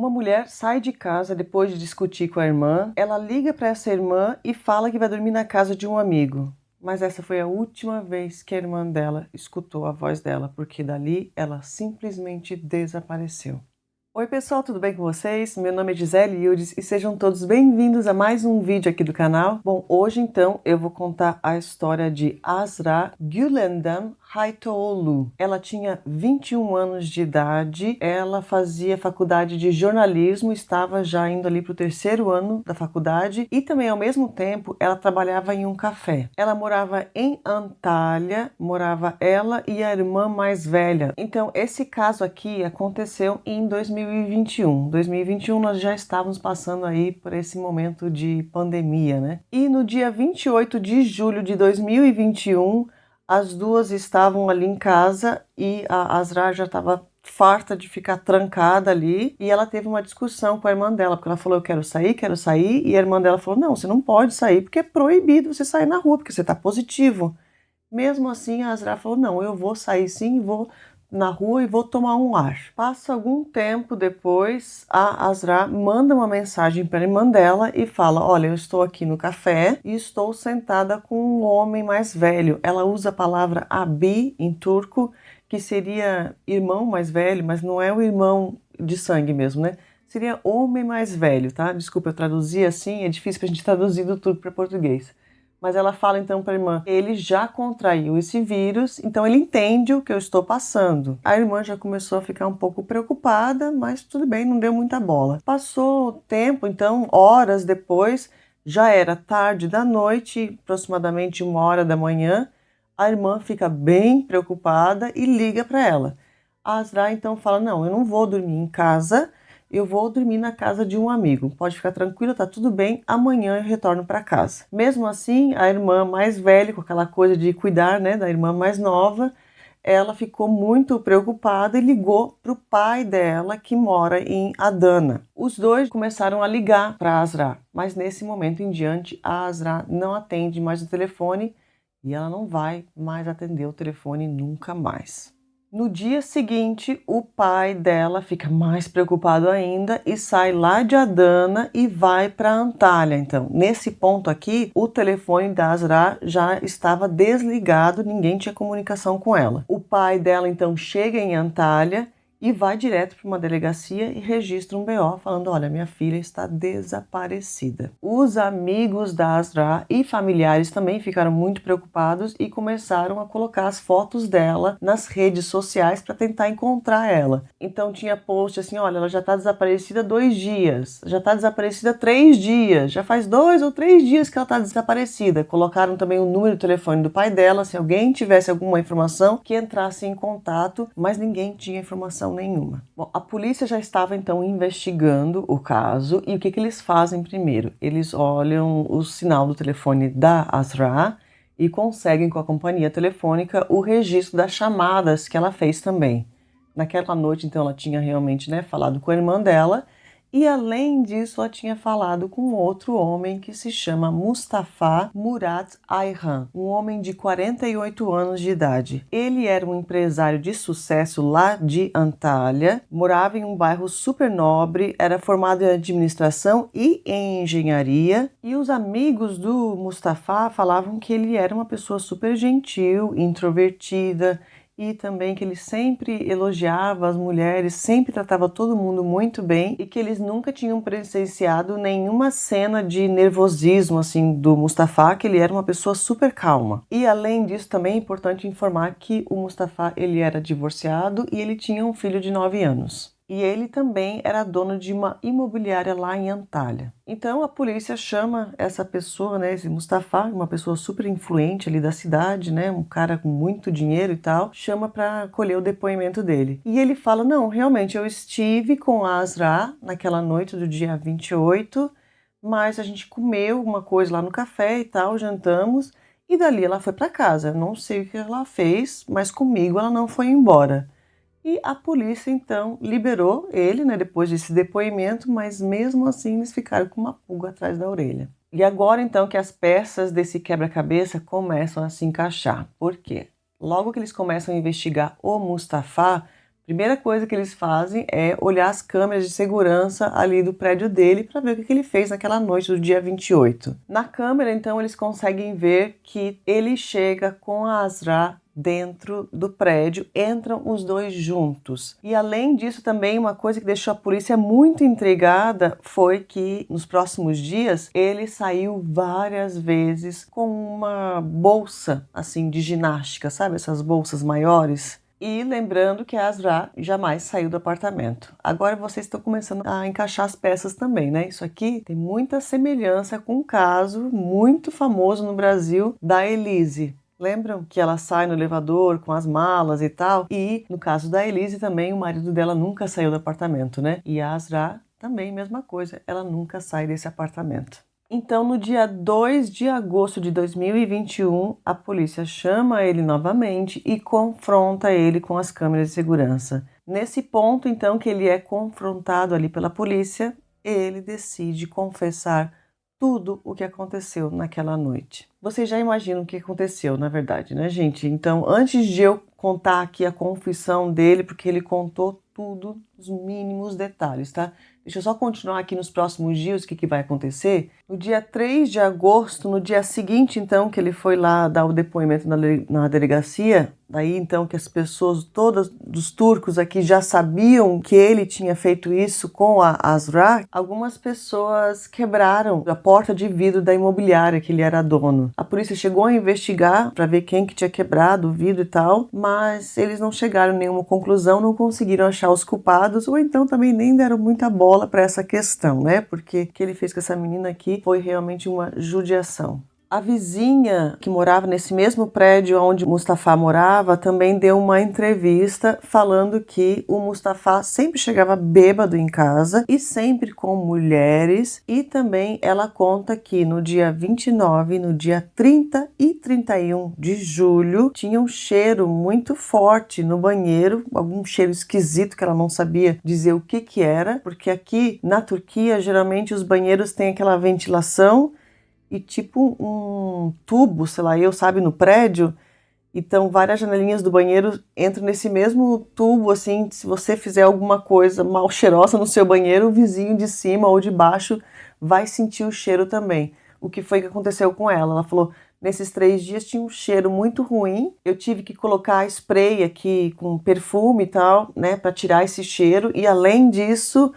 Uma mulher sai de casa depois de discutir com a irmã, ela liga para essa irmã e fala que vai dormir na casa de um amigo. Mas essa foi a última vez que a irmã dela escutou a voz dela, porque dali ela simplesmente desapareceu. Oi pessoal, tudo bem com vocês? Meu nome é Gisele Yildiz e sejam todos bem-vindos a mais um vídeo aqui do canal. Bom, hoje então eu vou contar a história de Azra Gülendam Haytoğlu. Ela tinha 21 anos de idade, ela fazia faculdade de jornalismo, estava já indo ali para o terceiro ano da faculdade e também ao mesmo tempo ela trabalhava em um café. Ela morava em Antália, morava ela e a irmã mais velha. Então esse caso aqui aconteceu em 2021. 2021 nós já estávamos passando aí por esse momento de pandemia, né? E no dia 28 de julho de 2021, as duas estavam ali em casa e a Azra já estava farta de ficar trancada ali e ela teve uma discussão com a irmã dela, porque ela falou, eu quero sair, e a irmã dela falou, não, você não pode sair porque é proibido você sair na rua, porque você está positivo. Mesmo assim, a Azra falou, não, eu vou sair sim, vou na rua e vou tomar um ar. Passa algum tempo depois, a Azra manda uma mensagem para a irmã dela e fala, olha, eu estou aqui no café e estou sentada com um homem mais velho. Ela usa a palavra abi em turco, que seria irmão mais velho, mas não é o irmão de sangue mesmo, né? Seria homem mais velho, tá? Desculpa, eu traduzi assim, é difícil pra gente traduzir do turco para português. Mas ela fala então para a irmã, ele já contraiu esse vírus, então ele entende o que eu estou passando. A irmã já começou a ficar um pouco preocupada, mas tudo bem, não deu muita bola. Passou o tempo, então, horas depois, já era tarde da noite, aproximadamente 1 hora da manhã, a irmã fica bem preocupada e liga para ela. A Azra então fala, não, eu não vou dormir em casa, eu vou dormir na casa de um amigo. Pode ficar tranquila, tá tudo bem, amanhã eu retorno para casa. Mesmo assim, a irmã mais velha, com aquela coisa de cuidar, né, da irmã mais nova, ela ficou muito preocupada e ligou para o pai dela, que mora em Adana. Os dois começaram a ligar para a Azra, mas nesse momento em diante, a Azra não atende mais o telefone e ela não vai mais atender o telefone nunca mais. No dia seguinte, o pai dela fica mais preocupado ainda e sai lá de Adana e vai para Antália. Então, nesse ponto aqui, o telefone da Azra já estava desligado, ninguém tinha comunicação com ela. O pai dela então chega em Antália e vai direto para uma delegacia e registra um BO falando, olha, minha filha está desaparecida. Os amigos da Azra e familiares também ficaram muito preocupados e começaram a colocar as fotos dela nas redes sociais para tentar encontrar ela. Então tinha post assim, olha, ela já está desaparecida 2 dias, já está desaparecida 3 dias, já faz 2 ou 3 dias que ela está desaparecida. Colocaram também o número do telefone do pai dela, se alguém tivesse alguma informação que entrasse em contato, mas ninguém tinha informação nenhuma. Bom, a polícia já estava então investigando o caso e o que eles fazem primeiro? Eles olham o sinal do telefone da Azra e conseguem com a companhia telefônica o registro das chamadas que ela fez também. Naquela noite então ela tinha realmente, né, falado com a irmã dela e além disso ela tinha falado com outro homem que se chama Mustafa Murat Ayhan, um homem de 48 anos de idade. Ele era um empresário de sucesso lá de Antália, morava em um bairro super nobre, era formado em administração e em engenharia e os amigos do Mustafa falavam que ele era uma pessoa super gentil, introvertida, e também que ele sempre elogiava as mulheres, sempre tratava todo mundo muito bem e que eles nunca tinham presenciado nenhuma cena de nervosismo assim do Mustafa, que ele era uma pessoa super calma. E além disso também é importante informar que o Mustafa ele era divorciado e ele tinha um filho de 9 anos. E ele também era dono de uma imobiliária lá em Antália. Então a polícia chama essa pessoa, né, esse Mustafa, uma pessoa super influente ali da cidade, né, um cara com muito dinheiro e tal, chama para colher o depoimento dele. E ele fala, não, realmente eu estive com a Azra naquela noite do dia 28, mas a gente comeu alguma coisa lá no café e tal, jantamos, e dali ela foi para casa. Eu não sei o que ela fez, mas comigo ela não foi embora. E a polícia, então, liberou ele, né, depois desse depoimento, mas mesmo assim eles ficaram com uma pulga atrás da orelha. E agora, então, que as peças desse quebra-cabeça começam a se encaixar. Por quê? Logo que eles começam a investigar o Mustafa, Primeira coisa que eles fazem é olhar as câmeras de segurança ali do prédio dele para ver o que ele fez naquela noite do dia 28. Na câmera, então, eles conseguem ver que ele chega com a Azra dentro do prédio, entram os dois juntos. E além disso também, uma coisa que deixou a polícia muito intrigada foi que nos próximos dias ele saiu várias vezes com uma bolsa assim de ginástica, sabe, essas bolsas maiores. E lembrando que a Azra jamais saiu do apartamento. Agora vocês estão começando a encaixar as peças também, né? Isso aqui tem muita semelhança com um caso muito famoso no Brasil da Elise. Lembram que ela sai no elevador com as malas e tal? E no caso da Elise também, o marido dela nunca saiu do apartamento, né? E a Azra também, mesma coisa, ela nunca sai desse apartamento. Então, no dia 2 de agosto de 2021, a polícia chama ele novamente e confronta ele com as câmeras de segurança. Nesse ponto, então, que ele é confrontado ali pela polícia, ele decide confessar tudo o que aconteceu naquela noite. Vocês já imaginam o que aconteceu, na verdade, né, gente? Então, antes de eu contar aqui a confissão dele, porque ele contou tudo, os mínimos detalhes, tá? Deixa eu só continuar aqui nos próximos dias o que vai acontecer. No dia 3 de agosto, no dia seguinte, então, que ele foi lá dar o depoimento na delegacia, daí então que as pessoas, todas dos turcos aqui já sabiam que ele tinha feito isso com a Azra, algumas pessoas quebraram a porta de vidro da imobiliária que ele era dono. A polícia chegou a investigar para ver quem que tinha quebrado o vidro e tal, mas eles não chegaram a nenhuma conclusão, não conseguiram achar os culpados, ou então também nem deram muita bola para essa questão, né? Porque o que ele fez com essa menina aqui foi realmente uma judiação. A vizinha que morava nesse mesmo prédio onde o Mustafa morava também deu uma entrevista falando que o Mustafa sempre chegava bêbado em casa e sempre com mulheres, e também ela conta que no dia 29, no dia 30 e 31 de julho tinha um cheiro muito forte no banheiro, algum cheiro esquisito que ela não sabia dizer o que era, porque aqui na Turquia geralmente os banheiros têm aquela ventilação e tipo um tubo, sei lá, sabe, no prédio. Então várias janelinhas do banheiro entram nesse mesmo tubo, assim, se você fizer alguma coisa mal cheirosa no seu banheiro, o vizinho de cima ou de baixo vai sentir o cheiro também. O que foi que aconteceu com ela? Ela falou, nesses 3 dias tinha um cheiro muito ruim, eu tive que colocar spray aqui com perfume e tal, né, para tirar esse cheiro, e além disso,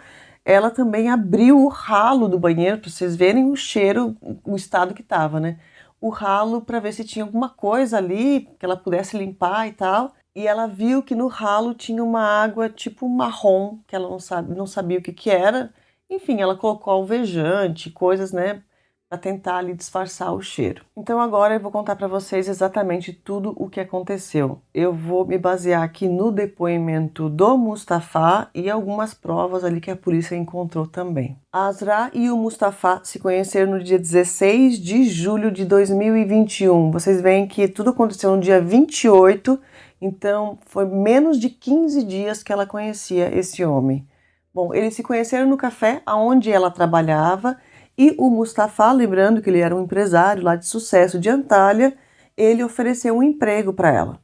ela também abriu o ralo do banheiro, para vocês verem o cheiro, o estado que estava, né? O ralo para ver se tinha alguma coisa ali que ela pudesse limpar e tal. E ela viu que no ralo tinha uma água tipo marrom, que ela não sabia o que era. Enfim, ela colocou alvejante, coisas, né, para tentar ali disfarçar o cheiro. Então agora eu vou contar para vocês exatamente tudo o que aconteceu. Eu vou me basear aqui no depoimento do Mustafa e algumas provas ali que a polícia encontrou também. A Azra e o Mustafa se conheceram no dia 16 de julho de 2021. Vocês veem que tudo aconteceu no dia 28, então foi menos de 15 dias que ela conhecia esse homem. Bom, eles se conheceram no café onde ela trabalhava. E o Mustafa, lembrando que ele era um empresário lá de sucesso de Antalya, ele ofereceu um emprego para ela.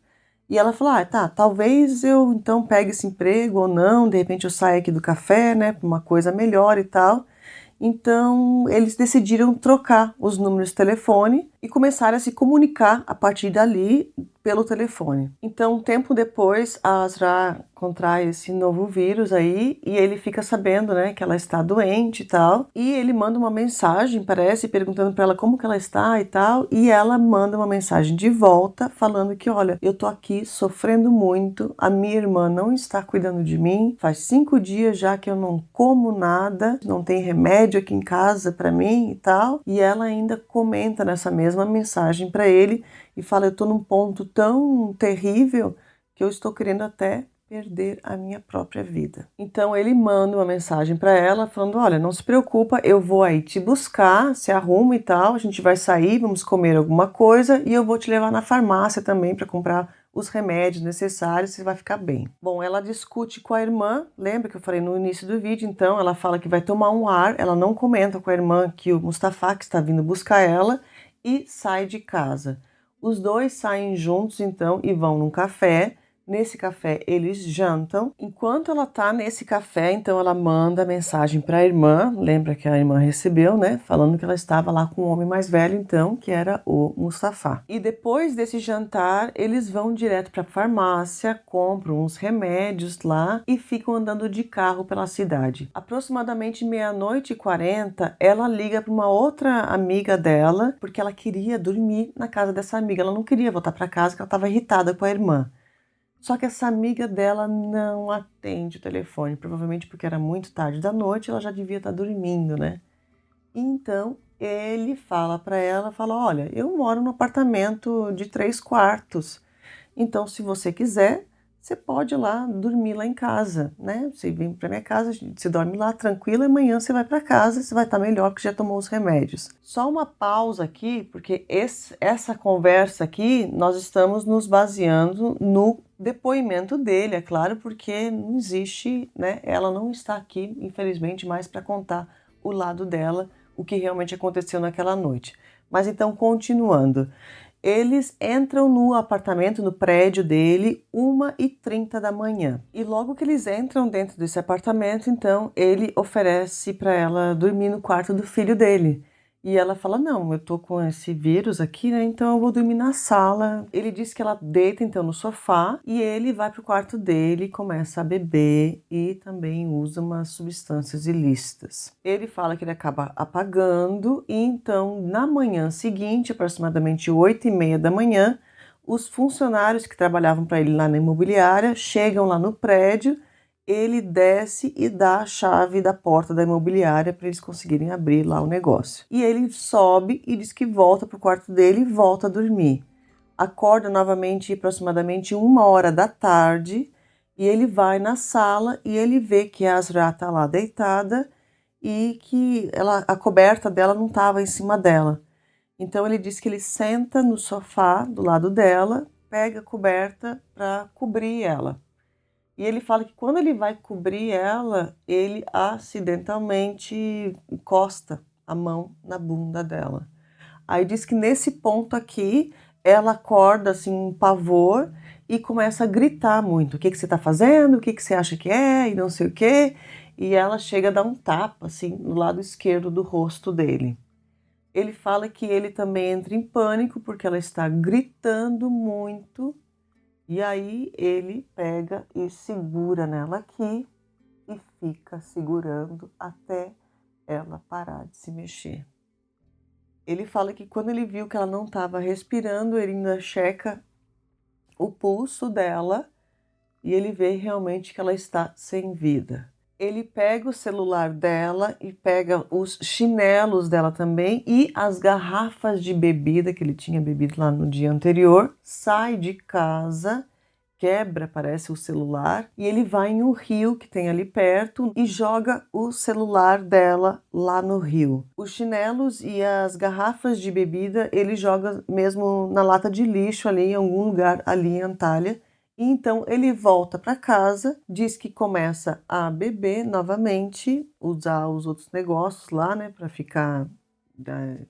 E ela falou, tá, talvez eu então pegue esse emprego ou não, de repente eu saia aqui do café, né, para uma coisa melhor e tal. Então, eles decidiram trocar os números de telefone e começaram a se comunicar a partir dali pelo telefone. Então, um tempo depois, a Azra contrai esse novo vírus aí e ele fica sabendo, né, que ela está doente e tal. E ele manda uma mensagem, parece, perguntando para ela como que ela está e tal. E ela manda uma mensagem de volta falando que, olha, eu tô aqui sofrendo muito, a minha irmã não está cuidando de mim, faz 5 dias já que eu não como nada, não tem remédio aqui em casa para mim e tal. E ela ainda comenta nessa mesma mensagem para ele e fala, eu tô num ponto tão terrível que eu estou querendo até perder a minha própria vida. Então ele manda uma mensagem para ela falando, olha, não se preocupa, eu vou aí te buscar, se arruma e tal, a gente vai sair, vamos comer alguma coisa e eu vou te levar na farmácia também para comprar os remédios necessários, você vai ficar bem. Bom, ela discute com a irmã, lembra que eu falei no início do vídeo, então ela fala que vai tomar um ar, ela não comenta com a irmã que o Mustafa que está vindo buscar ela e sai de casa. Os dois saem juntos então e vão num café. Nesse café eles jantam. Enquanto ela tá nesse café, então ela manda mensagem para a irmã, lembra que a irmã recebeu, né? Falando que ela estava lá com um homem mais velho, então, que era o Mustafa. E depois desse jantar, eles vão direto para a farmácia, compram uns remédios lá e ficam andando de carro pela cidade. Aproximadamente 00:40, ela liga para uma outra amiga dela, porque ela queria dormir na casa dessa amiga. Ela não queria voltar para casa, porque ela estava irritada com a irmã. Só que essa amiga dela não atende o telefone, provavelmente porque era muito tarde da noite, ela já devia estar dormindo, né? Então ele fala para ela, fala: olha, eu moro num apartamento de 3 quartos, então se você quiser, você pode ir lá dormir lá em casa, né? Você vem para minha casa, você dorme lá tranquila, amanhã você vai para casa, você vai estar melhor porque já tomou os remédios. Só uma pausa aqui, porque essa conversa aqui nós estamos nos baseando no depoimento dele, é claro, porque não existe, né? Ela não está aqui, infelizmente, mais para contar o lado dela, o que realmente aconteceu naquela noite. Mas então, continuando. Eles entram no apartamento, no prédio dele, 1:30 da manhã. E logo que eles entram dentro desse apartamento, então, ele oferece para ela dormir no quarto do filho dele. E ela fala: não, eu tô com esse vírus aqui, né? Então eu vou dormir na sala. Ele diz que ela deita então no sofá e ele vai pro quarto dele, começa a beber e também usa umas substâncias ilícitas. Ele fala que ele acaba apagando e então na manhã seguinte, aproximadamente 8:30 da manhã, os funcionários que trabalhavam para ele lá na imobiliária chegam lá no prédio. Ele desce e dá a chave da porta da imobiliária para eles conseguirem abrir lá o negócio. E ele sobe e diz que volta para o quarto dele e volta a dormir. Acorda novamente aproximadamente 1 hora da tarde e ele vai na sala e ele vê que a Asra está lá deitada e que a coberta dela não estava em cima dela. Então ele diz que ele senta no sofá do lado dela, pega a coberta para cobrir ela. E ele fala que quando ele vai cobrir ela, ele acidentalmente encosta a mão na bunda dela. Aí diz que nesse ponto aqui, ela acorda assim, um pavor e começa a gritar muito. O que você está fazendo? O que você acha que é? E não sei o quê. E ela chega a dar um tapa assim, no lado esquerdo do rosto dele. Ele fala que ele também entra em pânico porque ela está gritando muito. E aí ele pega e segura nela aqui e fica segurando até ela parar de se mexer. Ele fala que quando ele viu que ela não estava respirando, ele ainda checa o pulso dela e ele vê realmente que ela está sem vida. Ele pega o celular dela e pega os chinelos dela também e as garrafas de bebida que ele tinha bebido lá no dia anterior, sai de casa, quebra, parece, o celular e ele vai em um rio que tem ali perto e joga o celular dela lá no rio. Os chinelos e as garrafas de bebida ele joga mesmo na lata de lixo ali em algum lugar ali em Antalya. E então ele volta para casa, diz que começa a beber novamente, usar os outros negócios lá, né, para ficar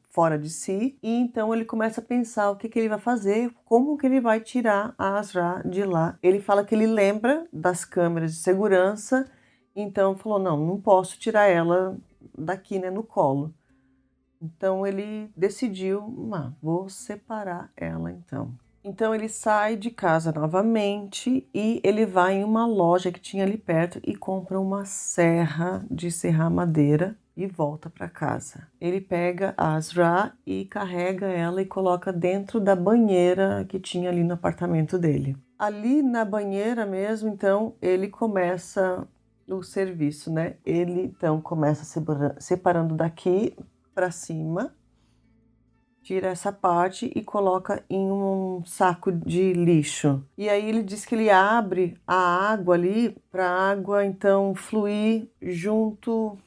fora de si. E então ele começa a pensar o que ele vai fazer, como que ele vai tirar a Asra de lá. Ele fala que ele lembra das câmeras de segurança, então falou: não posso tirar ela daqui, né, no colo. Então ele decidiu: vou separar ela então. Então ele sai de casa novamente e ele vai em uma loja que tinha ali perto e compra uma serra de serrar madeira e volta para casa. Ele pega a Asra e carrega ela e coloca dentro da banheira que tinha ali no apartamento dele. Ali na banheira mesmo, então, ele começa o serviço, né? Ele então começa separando daqui para cima, tira essa parte e coloca em um saco de lixo. E aí ele diz que ele abre a água ali para a água então fluir junto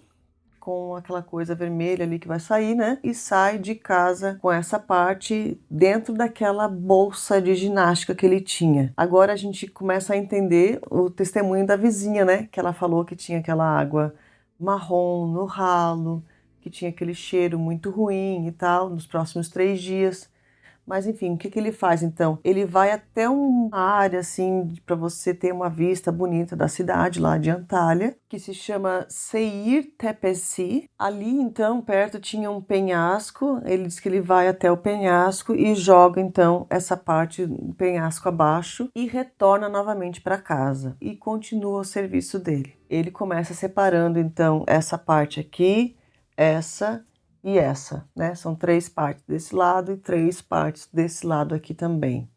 com aquela coisa vermelha ali que vai sair, né? E sai de casa com essa parte dentro daquela bolsa de ginástica que ele tinha. Agora a gente começa a entender o testemunho da vizinha, né? Que ela falou que tinha aquela água marrom no ralo, que tinha aquele cheiro muito ruim e tal, nos próximos 3 dias. Mas enfim, o que que ele faz então? Ele vai até uma área assim para você ter uma vista bonita da cidade lá de Antalya, que se chama Seir Tepesi. Ali então perto tinha um penhasco. Ele diz que ele vai até o penhasco e joga então essa parte do penhasco abaixo e retorna novamente para casa e continua o serviço dele. Ele começa separando então essa parte aqui, essa e essa, né? São 3 partes desse lado e 3 partes desse lado aqui também.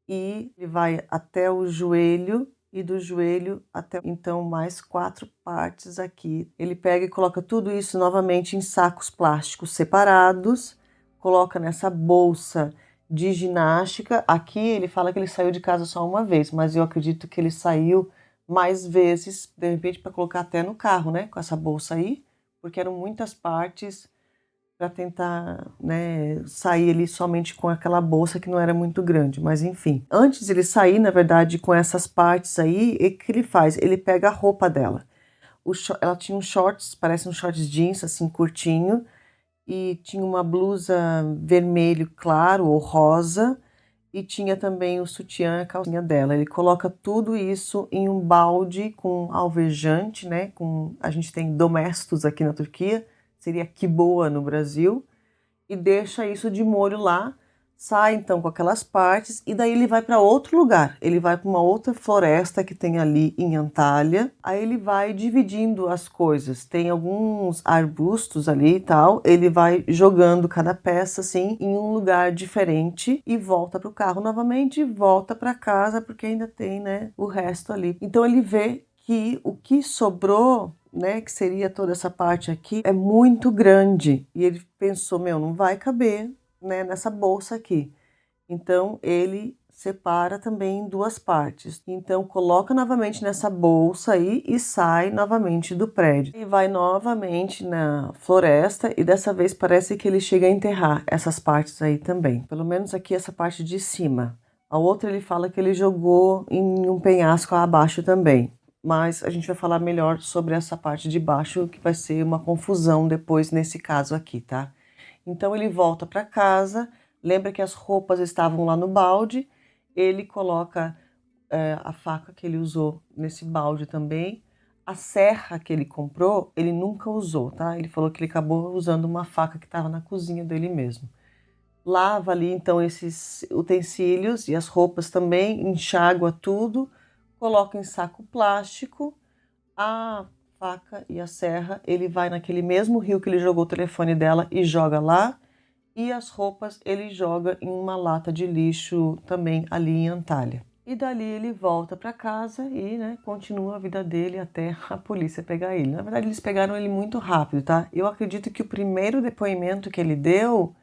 E ele vai até o joelho e do joelho até então mais 4 partes aqui. Ele pega e coloca tudo isso novamente em sacos plásticos separados, coloca nessa bolsa de ginástica. Aqui ele fala que ele saiu de casa só uma vez, mas eu acredito que ele saiu mais vezes, de repente para colocar até no carro, né, com essa bolsa aí, porque eram muitas partes para tentar, né, sair ali somente com aquela bolsa que não era muito grande, mas enfim. Antes de ele sair, na verdade, com essas partes aí, o que ele faz? Ele pega a roupa dela. Ela tinha uns shorts, parece um shorts jeans, assim, curtinho, e tinha uma blusa vermelho claro ou rosa, e tinha também o sutiã e a calcinha dela. Ele coloca tudo isso em um balde com alvejante, né? A gente tem domestos aqui na Turquia, seria quiboa no Brasil, e deixa isso de molho lá, sai então com aquelas partes, e daí ele vai para outro lugar, ele vai para uma outra floresta que tem ali em Antalya, aí ele vai dividindo as coisas, tem alguns arbustos ali e tal, ele vai jogando cada peça assim em um lugar diferente e volta para o carro novamente e volta para casa porque ainda tem, né, o resto ali. Então ele vê que o que sobrou, né, que seria toda essa parte aqui, é muito grande. E ele pensou, meu, não vai caber, né, nessa bolsa aqui. Então ele separa também em 2 partes. Então coloca novamente nessa bolsa aí e sai novamente do prédio. E vai novamente na floresta e dessa vez parece que ele chega a enterrar essas partes aí também. Pelo menos aqui essa parte de cima. A outra ele fala que ele jogou em um penhasco abaixo também. Mas a gente vai falar melhor sobre essa parte de baixo, que vai ser uma confusão depois nesse caso aqui, tá? Então ele volta para casa, lembra que as roupas estavam lá no balde, ele coloca a faca que ele usou nesse balde também, a serra que ele comprou, ele nunca usou, tá? Ele falou que ele acabou usando uma faca que estava na cozinha dele mesmo. Lava ali então esses utensílios e as roupas também, enxágua tudo, coloca em saco plástico, a faca e a serra, ele vai naquele mesmo rio que ele jogou o telefone dela e joga lá, e as roupas ele joga em uma lata de lixo também ali em Antalya. E dali ele volta para casa e, né, continua a vida dele até a polícia pegar ele. Na verdade, eles pegaram ele muito rápido, tá? Eu acredito que o primeiro depoimento que ele deu,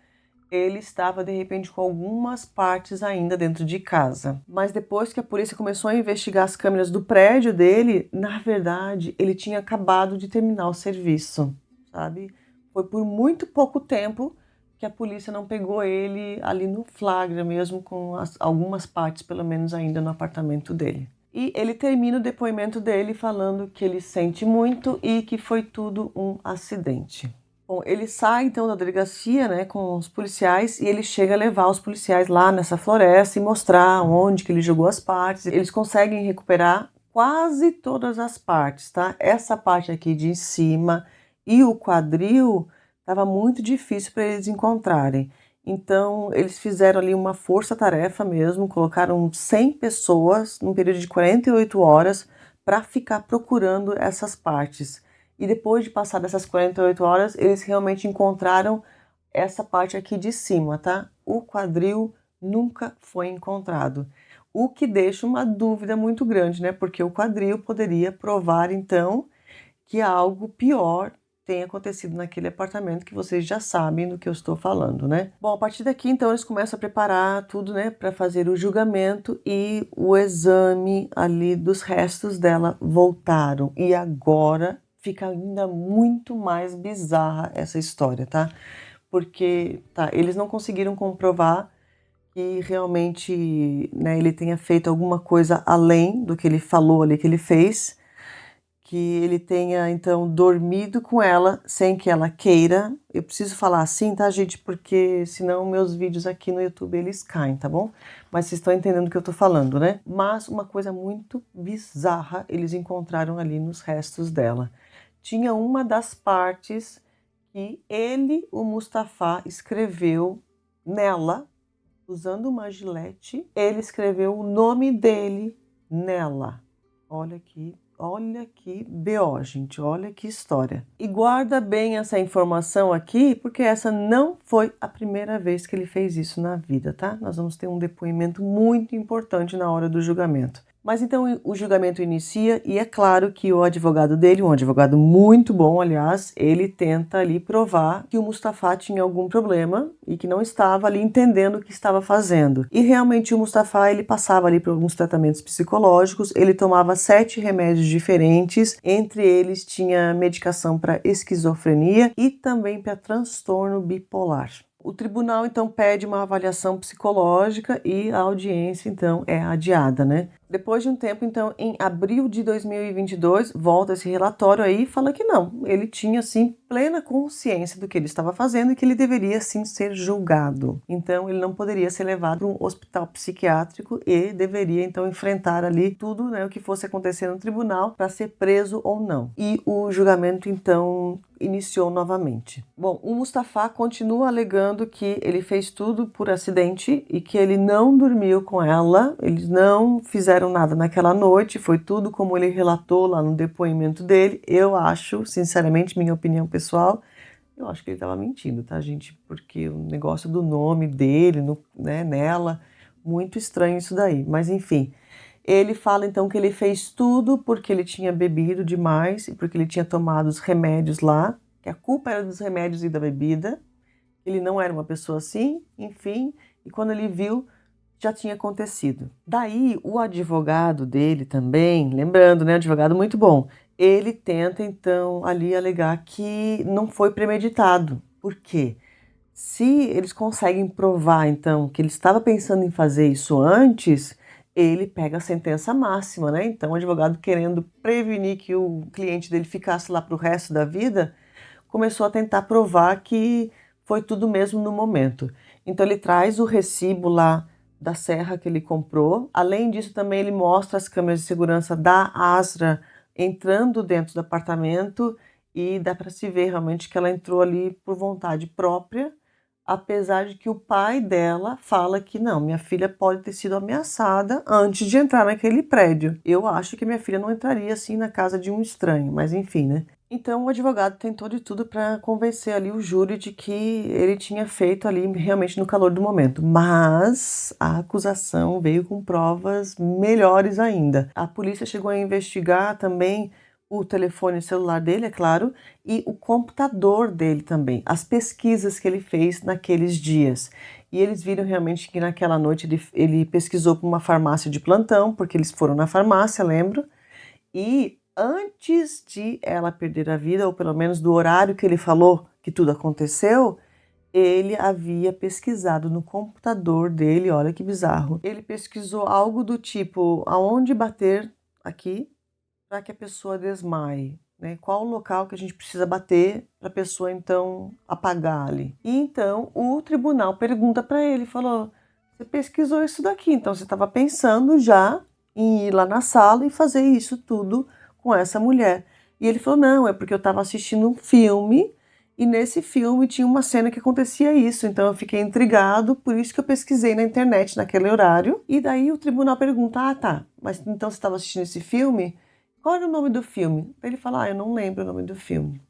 ele estava de repente com algumas partes ainda dentro de casa. Mas depois que a polícia começou a investigar as câmeras do prédio dele, na verdade, ele tinha acabado de terminar o serviço, sabe? Foi por muito pouco tempo que a polícia não pegou ele ali no flagra mesmo, com algumas partes pelo menos ainda no apartamento dele. E ele termina o depoimento dele falando que ele sente muito e que foi tudo um acidente. Bom, ele sai então da delegacia, né, com os policiais e ele chega a levar os policiais lá nessa floresta e mostrar onde que ele jogou as partes. Eles conseguem recuperar quase todas as partes, tá? Essa parte aqui de cima e o quadril estava muito difícil para eles encontrarem. Então, eles fizeram ali uma força-tarefa mesmo, colocaram 100 pessoas num período de 48 horas para ficar procurando essas partes. E depois de passar dessas 48 horas, eles realmente encontraram essa parte aqui de cima, tá? O quadril nunca foi encontrado. O que deixa uma dúvida muito grande, né? Porque o quadril poderia provar, então, que algo pior tem acontecido naquele apartamento que vocês já sabem do que eu estou falando, né? Bom, a partir daqui, então, eles começam a preparar tudo, né, para fazer o julgamento e o exame ali dos restos dela voltaram. E agora fica ainda muito mais bizarra essa história, tá? Porque, tá, eles não conseguiram comprovar que realmente, né, ele tenha feito alguma coisa além do que ele falou ali que ele fez, que ele tenha então dormido com ela sem que ela queira. Eu preciso falar assim, tá, gente? Porque senão meus vídeos aqui no YouTube eles caem, tá bom? Mas vocês estão entendendo o que eu tô falando, né? Mas uma coisa muito bizarra eles encontraram ali nos restos dela. Tinha uma das partes que ele, o Mustafa, escreveu nela, usando uma gilete, ele escreveu o nome dele nela. Olha que BO, gente, olha que história. E guarda bem essa informação aqui, porque essa não foi a primeira vez que ele fez isso na vida, tá? Nós vamos ter um depoimento muito importante na hora do julgamento. Mas então o julgamento inicia e é claro que o advogado dele, um advogado muito bom, aliás, ele tenta ali provar que o Mustafa tinha algum problema e que não estava ali entendendo o que estava fazendo. E realmente o Mustafa, ele passava ali por alguns tratamentos psicológicos, ele tomava 7 remédios diferentes, entre eles tinha medicação para esquizofrenia e também para transtorno bipolar. O tribunal então pede uma avaliação psicológica e a audiência então é adiada, né? Depois de um tempo, então, em abril de 2022, volta esse relatório aí e fala que não, ele tinha, sim, plena consciência do que ele estava fazendo e que ele deveria, sim, ser julgado. Então, ele não poderia ser levado para um hospital psiquiátrico e deveria, então, enfrentar ali tudo, né, o que fosse acontecer no tribunal para ser preso ou não. E o julgamento, então, iniciou novamente. Bom, o Mustafa continua alegando que ele fez tudo por acidente e que ele não dormiu com ela, eles não fizeram nada naquela noite, foi tudo como ele relatou lá no depoimento dele. Eu acho, sinceramente, minha opinião pessoal, eu acho que ele estava mentindo, tá, gente? Porque o negócio do nome dele, né, nela, muito estranho isso daí. Mas enfim, ele fala então que ele fez tudo porque ele tinha bebido demais e porque ele tinha tomado os remédios lá, que a culpa era dos remédios e da bebida. Ele não era uma pessoa assim, enfim, e quando ele viu, já tinha acontecido. Daí, o advogado dele também, lembrando, né, advogado muito bom, ele tenta, então, ali alegar que não foi premeditado. Por quê? Se eles conseguem provar, então, que ele estava pensando em fazer isso antes, ele pega a sentença máxima, né? Então, o advogado, querendo prevenir que o cliente dele ficasse lá para o resto da vida, começou a tentar provar que foi tudo mesmo no momento. Então, ele traz o recibo lá da serra que ele comprou. Além disso, também ele mostra as câmeras de segurança da Asra entrando dentro do apartamento e dá para se ver realmente que ela entrou ali por vontade própria, apesar de que o pai dela fala que não, minha filha pode ter sido ameaçada antes de entrar naquele prédio. Eu acho que minha filha não entraria assim na casa de um estranho, mas enfim, né? Então o advogado tentou de tudo para convencer ali o júri de que ele tinha feito ali realmente no calor do momento, mas a acusação veio com provas melhores ainda. A polícia chegou a investigar também o telefone celular dele, é claro, e o computador dele também, as pesquisas que ele fez naqueles dias. E eles viram realmente que naquela noite ele pesquisou por uma farmácia de plantão, porque eles foram na farmácia, lembro, e antes de ela perder a vida, ou pelo menos do horário que ele falou que tudo aconteceu, ele havia pesquisado no computador dele, olha que bizarro. Ele pesquisou algo do tipo, aonde bater aqui para que a pessoa desmaie, né? Qual o local que a gente precisa bater para a pessoa então apagar ali. E então o tribunal pergunta para ele, falou, você pesquisou isso daqui, então você estava pensando já em ir lá na sala e fazer isso tudo com essa mulher. E ele falou, não, é porque eu estava assistindo um filme e nesse filme tinha uma cena que acontecia isso, então eu fiquei intrigado, por isso que eu pesquisei na internet naquele horário. E daí o tribunal pergunta, ah tá, mas então você estava assistindo esse filme? Qual era o nome do filme? Ele fala, eu não lembro o nome do filme.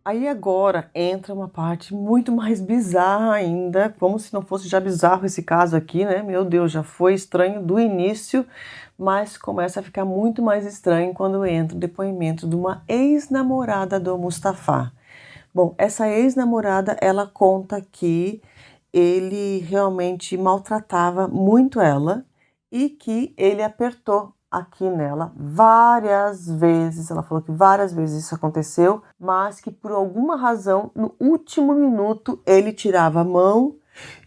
Aí agora entra uma parte muito mais bizarra ainda, como se não fosse já bizarro esse caso aqui, né? Meu Deus, já foi estranho do início, mas começa a ficar muito mais estranho quando entra o depoimento de uma ex-namorada do Mustafa. Bom, essa ex-namorada, ela conta que ele realmente maltratava muito ela e que ele apertou aqui nela várias vezes. Ela falou que várias vezes isso aconteceu, mas que por alguma razão, no último minuto, ele tirava a mão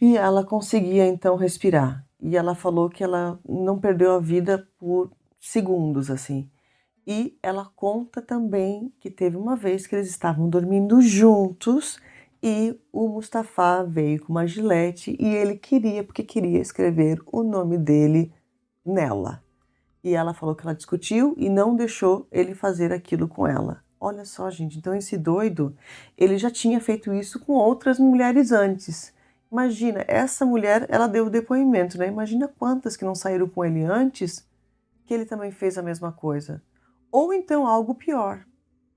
e ela conseguia então respirar. E ela falou que ela não perdeu a vida por segundos, assim. E ela conta também que teve uma vez que eles estavam dormindo juntos e o Mustafa veio com uma gilete e ele queria, porque queria escrever o nome dele nela. E ela falou que ela discutiu e não deixou ele fazer aquilo com ela. Olha só, gente, então esse doido, ele já tinha feito isso com outras mulheres antes. Imagina, essa mulher, ela deu o depoimento, né? Imagina quantas que não saíram com ele antes, que ele também fez a mesma coisa. Ou então algo pior.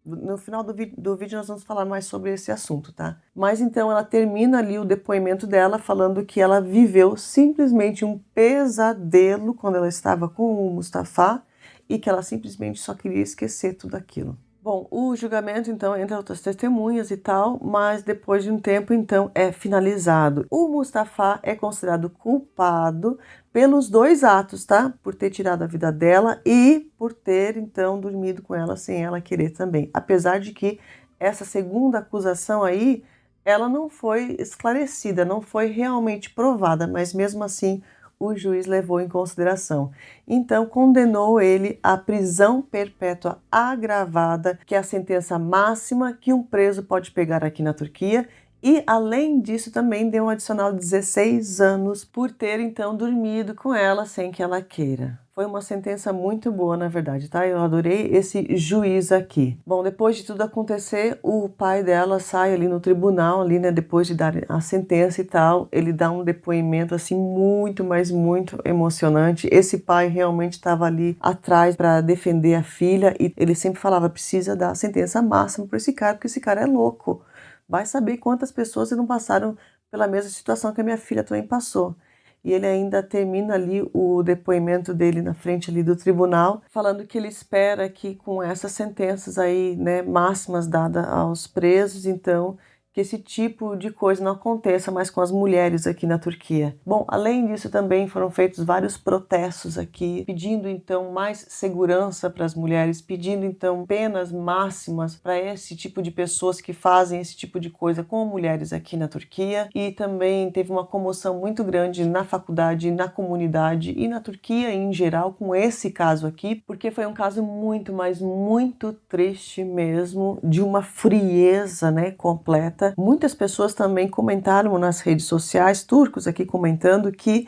No final do vídeo nós vamos falar mais sobre esse assunto, tá? Mas então ela termina ali o depoimento dela falando que ela viveu simplesmente um pesadelo quando ela estava com o Mustafa e que ela simplesmente só queria esquecer tudo aquilo. Bom, o julgamento, então, entre outras testemunhas e tal, mas depois de um tempo, então, é finalizado. O Mustafa é considerado culpado pelos 2 atos, tá? Por ter tirado a vida dela e por ter, então, dormido com ela sem ela querer também. Apesar de que essa segunda acusação aí, ela não foi esclarecida, não foi realmente provada, mas mesmo assim o juiz levou em consideração. Então, condenou ele à prisão perpétua agravada, que é a sentença máxima que um preso pode pegar aqui na Turquia. E, além disso, também deu um adicional de 16 anos por ter, então, dormido com ela sem que ela queira. Foi uma sentença muito boa, na verdade, tá? Eu adorei esse juiz aqui. Bom, depois de tudo acontecer, o pai dela sai ali no tribunal, ali, né? Depois de dar a sentença e tal, ele dá um depoimento, assim, muito, mas muito emocionante. Esse pai realmente estava ali atrás para defender a filha e ele sempre falava, precisa dar a sentença máxima para esse cara, porque esse cara é louco. Vai saber quantas pessoas não passaram pela mesma situação que a minha filha também passou. E ele ainda termina ali o depoimento dele na frente ali do tribunal, falando que ele espera que com essas sentenças aí, né, máximas dadas aos presos, então, que esse tipo de coisa não aconteça mais com as mulheres aqui na Turquia. Bom, além disso também foram feitos vários protestos aqui, pedindo então mais segurança para as mulheres, pedindo então penas máximas para esse tipo de pessoas que fazem esse tipo de coisa com mulheres aqui na Turquia. E também teve uma comoção muito grande na faculdade, na comunidade e na Turquia em geral com esse caso aqui, porque foi um caso muito, mas muito triste mesmo, de uma frieza, né, completa. Muitas pessoas também comentaram nas redes sociais, turcos aqui comentando que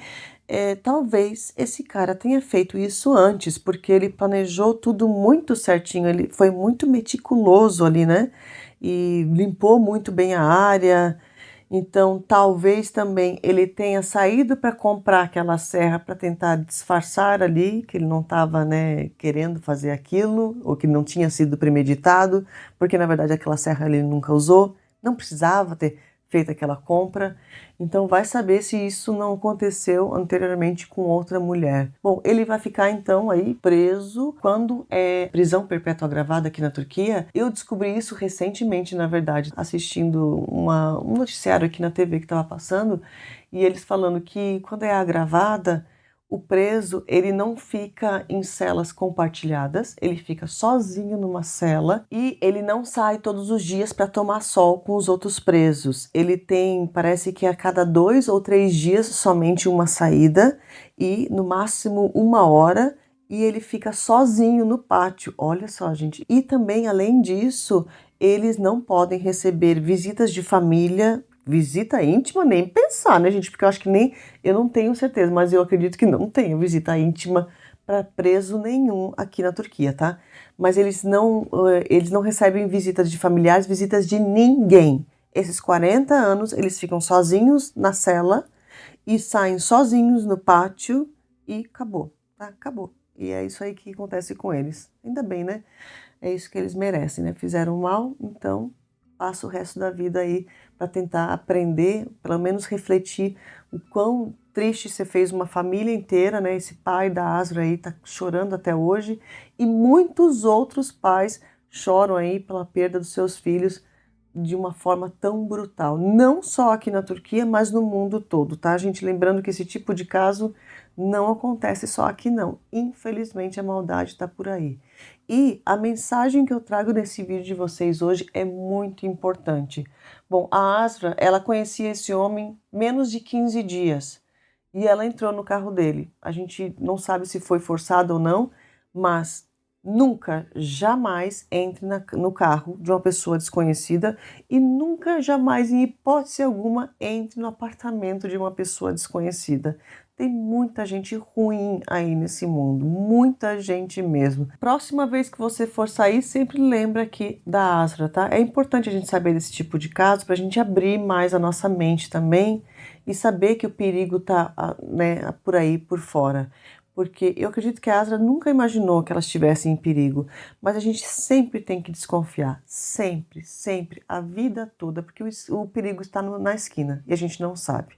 talvez esse cara tenha feito isso antes, porque ele planejou tudo muito certinho, ele foi muito meticuloso ali, né? E limpou muito bem a área. Então, talvez também ele tenha saído para comprar aquela serra para tentar disfarçar ali que ele não estava, né, querendo fazer aquilo, ou que não tinha sido premeditado, porque na verdade aquela serra ele nunca usou. Não precisava ter feito aquela compra, então vai saber se isso não aconteceu anteriormente com outra mulher. Bom, ele vai ficar então aí preso quando é prisão perpétua agravada aqui na Turquia. Eu descobri isso recentemente, na verdade, assistindo um noticiário aqui na TV que estava passando, e eles falando que quando é agravada, o preso, ele não fica em celas compartilhadas, ele fica sozinho numa cela e ele não sai todos os dias para tomar sol com os outros presos. Ele tem, parece que a cada 2 ou 3 dias somente uma saída e no máximo 1 hora, e ele fica sozinho no pátio. Olha só, gente. E também, além disso, eles não podem receber visitas de família. Visita íntima, nem pensar, né, gente? Porque eu acho que nem, eu não tenho certeza, mas eu acredito que não tenha visita íntima para preso nenhum aqui na Turquia, tá? Mas eles não recebem visitas de familiares, visitas de ninguém. Esses 40 anos, eles ficam sozinhos na cela e saem sozinhos no pátio e acabou, tá? Acabou. E é isso aí que acontece com eles. Ainda bem, né? É isso que eles merecem, né? Fizeram mal, então passa o resto da vida aí para tentar aprender, pelo menos refletir o quão triste você fez uma família inteira, né? Esse pai da Asra aí tá chorando até hoje e muitos outros pais choram aí pela perda dos seus filhos de uma forma tão brutal, não só aqui na Turquia, mas no mundo todo, tá, gente? Lembrando que esse tipo de caso não acontece só aqui, não. Infelizmente, a maldade está por aí. E a mensagem que eu trago nesse vídeo de vocês hoje é muito importante. Bom, a Asra, ela conhecia esse homem menos de 15 dias e ela entrou no carro dele. A gente não sabe se foi forçado ou não, mas Nunca, jamais entre no carro de uma pessoa desconhecida e nunca, jamais, em hipótese alguma, entre no apartamento de uma pessoa desconhecida. Tem muita gente ruim aí nesse mundo, muita gente mesmo. Próxima vez que você for sair, sempre lembra aqui da Asra, tá? É importante a gente saber desse tipo de caso para a gente abrir mais a nossa mente também e saber que o perigo tá, né, por aí, por fora. Porque eu acredito que a Asra nunca imaginou que ela estivesse em perigo, mas a gente sempre tem que desconfiar, sempre, sempre, a vida toda, porque o perigo está na esquina e a gente não sabe.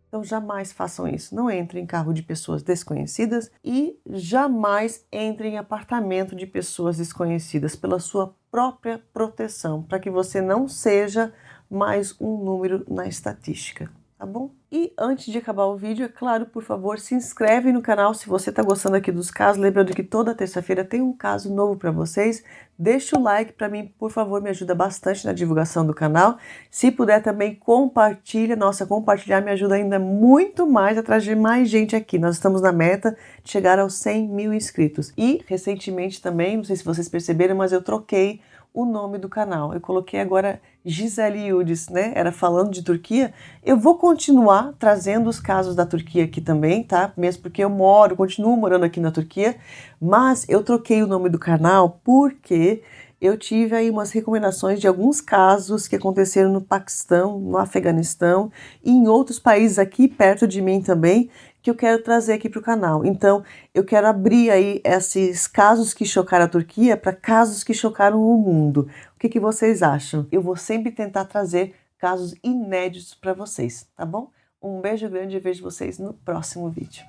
Então jamais façam isso, não entrem em carro de pessoas desconhecidas e jamais entrem em apartamento de pessoas desconhecidas pela sua própria proteção, para que você não seja mais um número na estatística. Tá bom? E antes de acabar o vídeo, é claro, por favor, se inscreve no canal se você está gostando aqui dos casos. Lembrando que toda terça-feira tem um caso novo para vocês. Deixa o like para mim, por favor, me ajuda bastante na divulgação do canal. Se puder também, compartilha. Nossa, compartilhar me ajuda ainda muito mais a trazer mais gente aqui. Nós estamos na meta de chegar aos 100 mil inscritos. E, recentemente também, não sei se vocês perceberam, mas eu troquei o nome do canal. Eu coloquei agora Gisele Yildiz, né? Era falando de Turquia. Eu vou continuar trazendo os casos da Turquia aqui também, tá? Mesmo porque eu continuo morando aqui na Turquia, mas eu troquei o nome do canal porque eu tive aí umas recomendações de alguns casos que aconteceram no Paquistão, no Afeganistão e em outros países aqui perto de mim também, que eu quero trazer aqui para o canal. Então, eu quero abrir aí esses casos que chocaram a Turquia para casos que chocaram o mundo. O que vocês acham? Eu vou sempre tentar trazer casos inéditos para vocês, tá bom? Um beijo grande e vejo vocês no próximo vídeo.